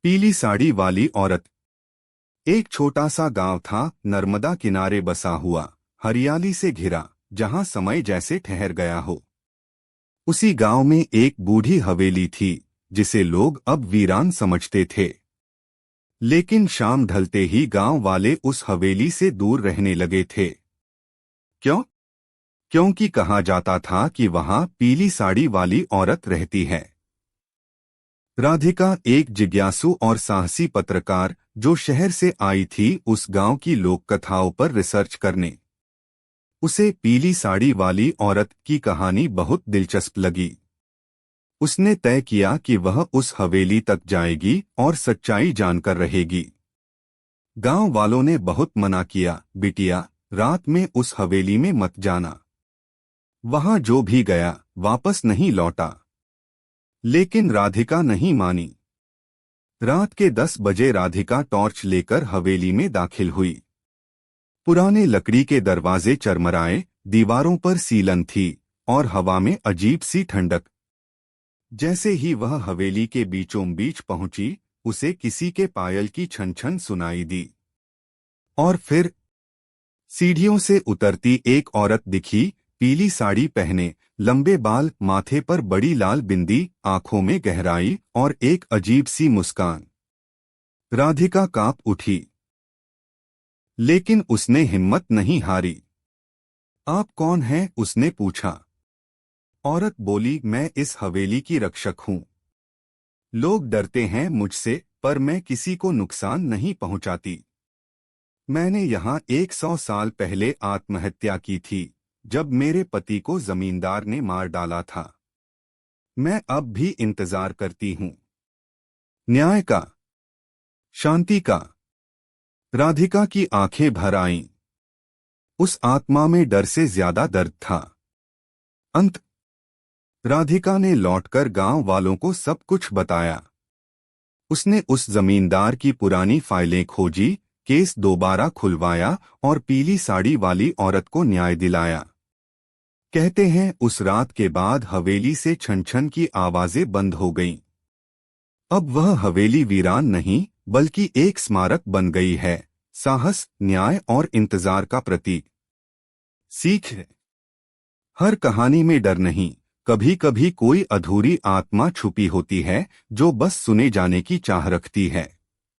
पीली साड़ी वाली औरत। एक छोटा सा गांव था, नर्मदा किनारे बसा हुआ, हरियाली से घिरा, जहां समय जैसे ठहर गया हो। उसी गांव में एक बूढ़ी हवेली थी, जिसे लोग अब वीरान समझते थे। लेकिन शाम ढलते ही गांव वाले उस हवेली से दूर रहने लगे थे। क्यों? क्योंकि कहा जाता था कि वहां पीली साड़ी वाली औरत रहती है। राधिका एक जिज्ञासु और साहसी पत्रकार, जो शहर से आई थी उस गांव की लोक कथाओं पर रिसर्च करने। उसे पीली साड़ी वाली औरत की कहानी बहुत दिलचस्प लगी। उसने तय किया कि वह उस हवेली तक जाएगी और सच्चाई जानकर रहेगी। गांव वालों ने बहुत मना किया, बिटिया, रात में उस हवेली में मत जाना। वहां जो भी गया वापस नहीं लौटा। लेकिन राधिका नहीं मानी। रात के 10 बजे राधिका टॉर्च लेकर हवेली में दाखिल हुई। पुराने लकड़ी के दरवाजे चरमराए, दीवारों पर सीलन थी और हवा में अजीब सी ठंडक। जैसे ही वह हवेली के बीचों बीच पहुंची, उसे किसी के पायल की छन छन सुनाई दी। और फिर सीढ़ियों से उतरती एक औरत दिखी, पीली साड़ी पहने, लंबे बाल, माथे पर बड़ी लाल बिंदी, आंखों में गहराई और एक अजीब सी मुस्कान। राधिका कांप उठी, लेकिन उसने हिम्मत नहीं हारी। आप कौन हैं? उसने पूछा। औरत बोली, मैं इस हवेली की रक्षक हूं। लोग डरते हैं मुझसे, पर मैं किसी को नुकसान नहीं पहुंचाती। मैंने यहाँ 100 साल पहले आत्महत्या की थी, जब मेरे पति को जमींदार ने मार डाला था। मैं अब भी इंतजार करती हूँ, न्याय का, शांति का। राधिका की आंखें भर आईं। उस आत्मा में डर से ज्यादा दर्द था। अंत राधिका ने लौटकर गांव वालों को सब कुछ बताया। उसने उस जमींदार की पुरानी फाइलें खोजी, केस दोबारा खुलवाया और पीली साड़ी वाली औरत को न्याय दिलाया। कहते हैं उस रात के बाद हवेली से छन छन की आवाजें बंद हो गईं। अब वह हवेली वीरान नहीं, बल्कि एक स्मारक बन गई है, साहस, न्याय और इंतजार का प्रतीक। सीख है, हर कहानी में डर नहीं, कभी कभी कोई अधूरी आत्मा छुपी होती है, जो बस सुने जाने की चाह रखती है।